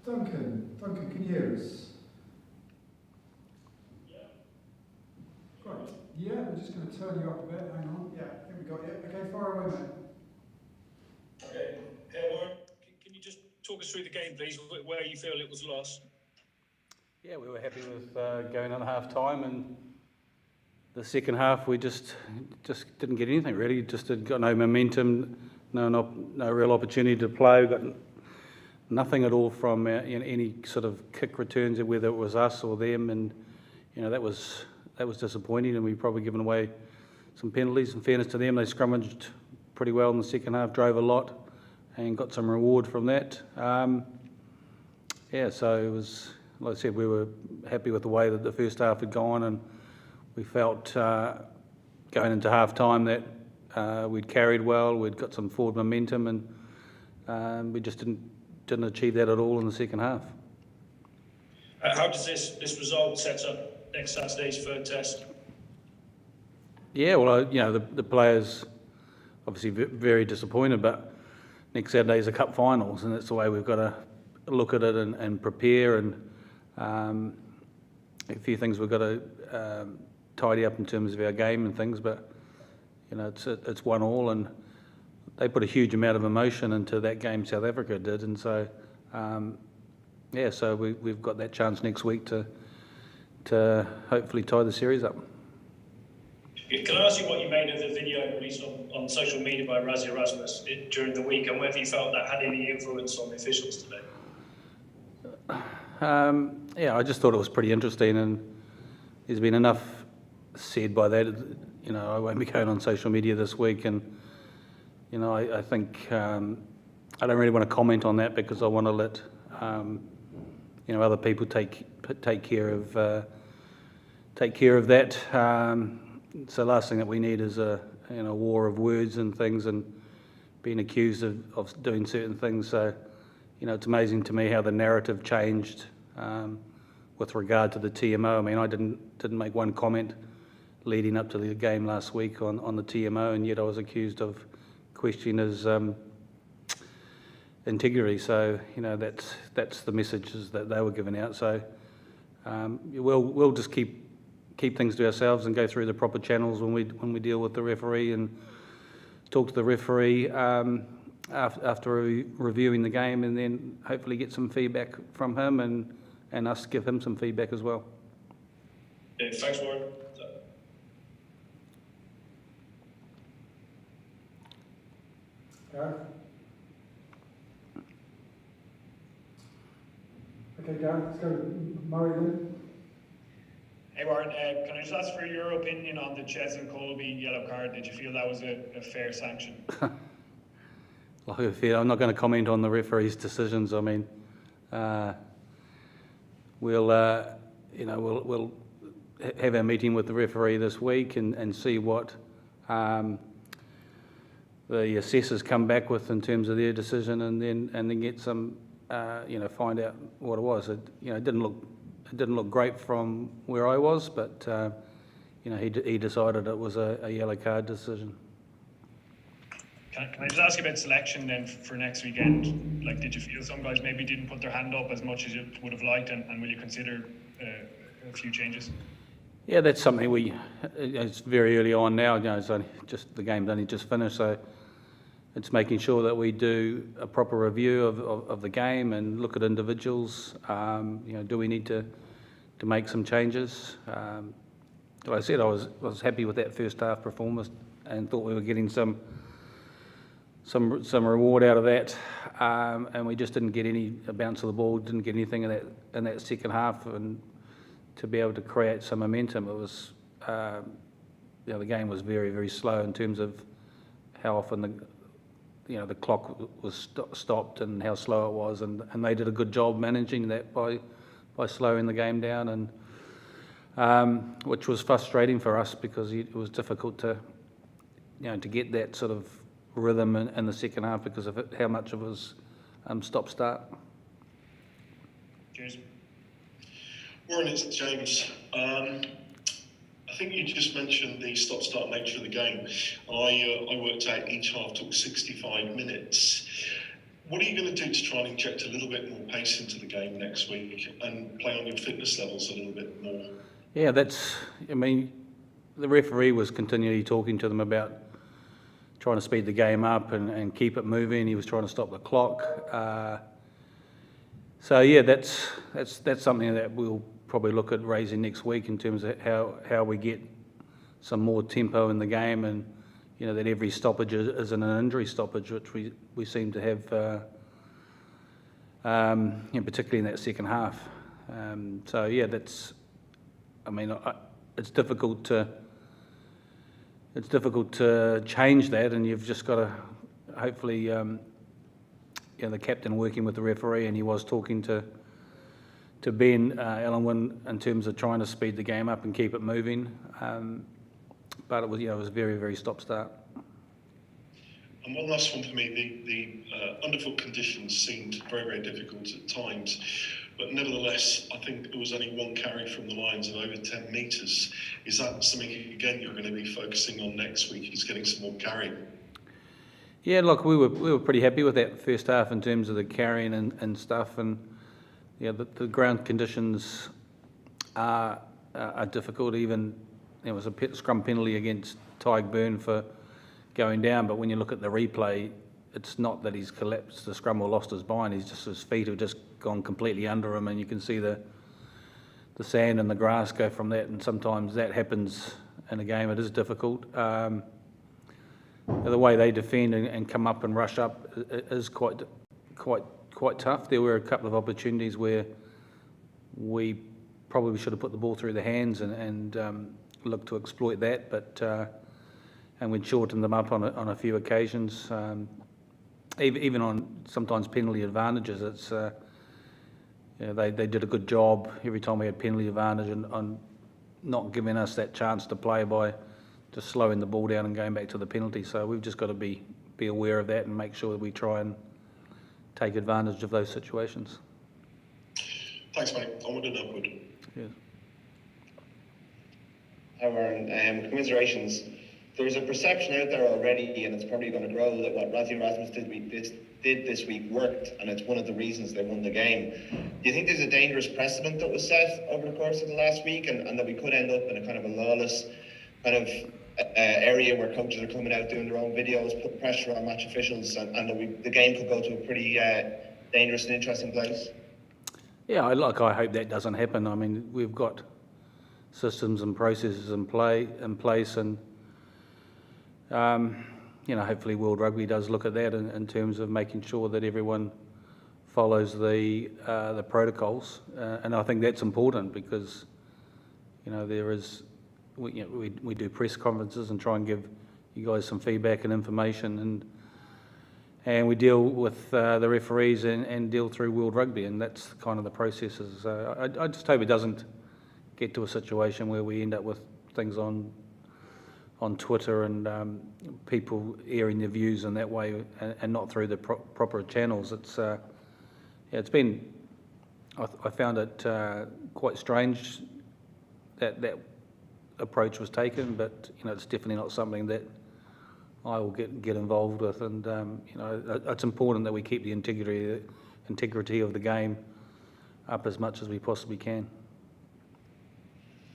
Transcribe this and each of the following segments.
Duncan, can you hear us? Yeah. Right. Yeah, we're just going to turn you up a bit. Hang on. Yeah, I think we got you. Okay, far away, mate. Okay. Warren, can you just talk us through the game, please, where you feel it was lost? Yeah, we were happy with going on half time, and the second half we just didn't get anything really. Just got no momentum, no real opportunity to play. We got nothing at all from any sort of kick returns, whether it was us or them, and that was disappointing. And we've probably given away some penalties. In fairness to them, they scrummaged pretty well in the second half, drove a lot, and got some reward from that. So it was, like I said, we were happy with the way that the first half had gone, and we felt going into half time that we'd carried well, we'd got some forward momentum, and we just didn't achieve that at all in the second half. How does this result set up next Saturday's third test? Yeah, well, the players obviously very disappointed, but next Saturday's the cup finals, and that's the way we've got to look at it and prepare, and a few things we've got to tidy up in terms of our game and things, but it's 1-1, and they put a huge amount of emotion into that game, South Africa did, and so so we've got that chance next week to hopefully tie the series up. Can I ask you what you made of the video released on social media by Rassie Erasmus during the week, and whether you felt that had any influence on the officials today? I just thought it was pretty interesting, and there's been enough said by that. I won't be going on social media this week, and I think I don't really want to comment on that because I want to let other people take care of that. So the last thing that we need is a war of words and things, and being accused of doing certain things. So it's amazing to me how the narrative changed with regard to the TMO. I mean, I didn't make one comment leading up to the game last week on the TMO, and yet I was accused of questioning his integrity. So that's the messages that they were giving out. So we'll just keep things to ourselves and go through the proper channels when we deal with the referee, and talk to the referee after reviewing the game, and then hopefully get some feedback from him, and us give him some feedback as well. Yeah, thanks, Warren. Gareth? Okay, Gareth, let's go Murray then. Hey Warren, can I just ask for your opinion on the Ches and Colby yellow card? Did you feel that was a fair sanction? I'm not going to comment on the referee's decisions. I mean, we'll have our meeting with the referee this week and see what the assessors come back with in terms of their decision, and then get some find out what it was. It didn't look great from where I was, but he decided it was a yellow card decision. Can I just ask you about selection then for next weekend? Like, did you feel some guys maybe didn't put their hand up as much as you would have liked, and will you consider a few changes? Yeah, that's something it's very early on now. It's only just the game's only just finished, so it's making sure that we do a proper review of the game and look at individuals. Do we need to make some changes? Like I said, I was happy with that first half performance and thought we were getting some reward out of that, and we just didn't get any bounce of the ball, didn't get anything in that second half, and to be able to create some momentum, it was the game was very, very slow in terms of how often the clock was stopped and how slow it was, and they did a good job managing that by slowing the game down, and which was frustrating for us because it was difficult to get that sort of rhythm in the second half because of how much it was stop-start. Cheers. Warren, it's James. I think you just mentioned the stop-start nature of the game. I worked out each half took 65 minutes. What are you going to do to try and inject a little bit more pace into the game next week and play on your fitness levels a little bit more? Yeah, I mean, the referee was continually talking to them about trying to speed the game up and keep it moving. He was trying to stop the clock. So yeah, that's something that we'll probably look at raising next week in terms of how we get some more tempo in the game, and that every stoppage isn't an injury stoppage, which we seem to have, particularly in that second half. So yeah, it's difficult to change that, and you've just got to hopefully, the captain working with the referee, and he was talking to Ben Ellenwin in terms of trying to speed the game up and keep it moving. But it was very, very stop-start. And one last one for me, the underfoot conditions seemed very, very difficult at times, but nevertheless, I think there was only one carry from the Lions of over 10 metres. Is that something, again, you're going to be focusing on next week, is getting some more carry? Yeah, look, we were pretty happy with that first half in terms of the carrying and stuff, and the ground conditions are difficult. Even there was a scrum penalty against Tyg Byrne for going down, but when you look at the replay, it's not that he's collapsed the scrum or lost his bind. His feet have just gone completely under him, and you can see the sand and the grass go from that. And sometimes that happens in a game. It is difficult. The way they defend and come up and rush up is quite tough. There were a couple of opportunities where we probably should have put the ball through the hands and looked to exploit that, but and we'd shortened them up on a few occasions. Even on sometimes penalty advantages, it's they did a good job every time we had penalty advantage on not giving us that chance to play by just slowing the ball down and going back to the penalty. So we've just got to be aware of that and make sure that we try and take advantage of those situations. Thanks, mate. Onward and upward. Yes. Hi, Warren. Commiserations. There's a perception out there already, and it's probably going to grow, that what Razzie Erasmus did this week worked, and it's one of the reasons they won the game. Do you think there's a dangerous precedent that was set over the course of the last week, and that we could end up in a kind of a lawless kind of area where coaches are coming out doing their own videos, putting pressure on match officials, and that the game could go to a pretty dangerous and interesting place? Yeah, I hope that doesn't happen. I mean, we've got systems and processes in place, and hopefully World Rugby does look at that in terms of making sure that everyone follows the protocols, and I think that's important because we do press conferences and try and give you guys some feedback and information, and we deal with the referees and deal through World Rugby, and that's kind of the processes. I just hope it doesn't get to a situation where we end up with things on Twitter and people airing their views in that way and not through the proper channels. It's been, I found it quite strange that approach was taken, but it's definitely not something that I will get involved with, and it's important that we keep the integrity of the game up as much as we possibly can.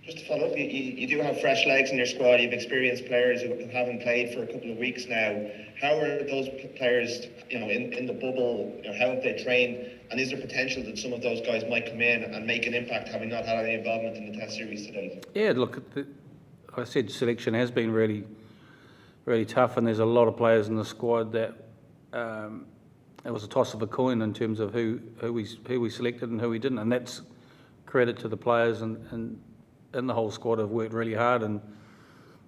Just to follow up, you do have fresh legs in your squad. You've experienced players who haven't played for a couple of weeks now. How are those players, in the bubble? How have they trained? And is there potential that some of those guys might come in and make an impact, having not had any involvement in the Test series today? Yeah, look, I said selection has been really, really tough, and there's a lot of players in the squad that it was a toss of a coin in terms of who we selected and who we didn't, and that's credit to the players and the whole squad have worked really hard, and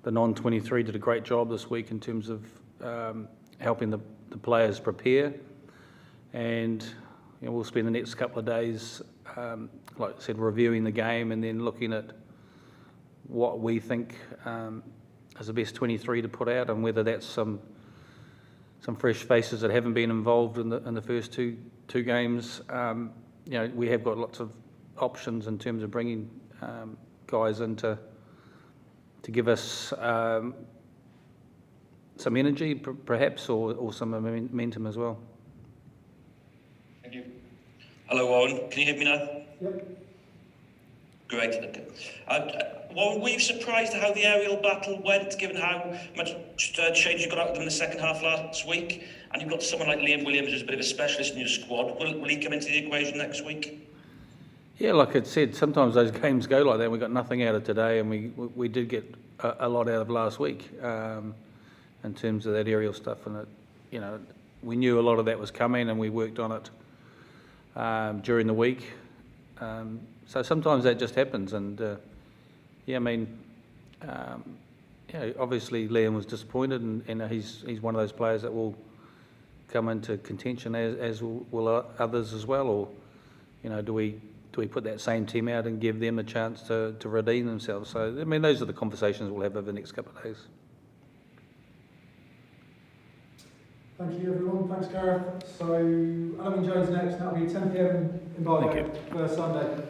the non-23 did a great job this week in terms of helping the players prepare, and we'll spend the next couple of days, like I said, reviewing the game and then looking at what we think is the best 23 to put out, and whether that's some fresh faces that haven't been involved in the first two games. We have got lots of options in terms of bringing guys in to give us some energy, perhaps, or some momentum as well. Thank you. Hello, Warren. Can you hear me now? Yep. Great. Okay. Warren, were you surprised at how the aerial battle went, given how much change you got out of them in the second half last week? And you've got someone like Liam Williams who's a bit of a specialist in your squad. Will he come into the equation next week? Yeah, like I said, sometimes those games go like that. We got nothing out of today, and we did get a lot out of last week in terms of that aerial stuff. And we knew a lot of that was coming, and we worked on it during the week. So sometimes that just happens, and obviously Liam was disappointed, and he's one of those players that will come into contention as will others as well. Or do we put that same team out and give them a chance to redeem themselves? So those are the conversations we'll have over the next couple of days. Thank you, everyone. Thanks, Gareth. So, Alan Jones next. That'll be 10 p.m. in Barlow for Sunday.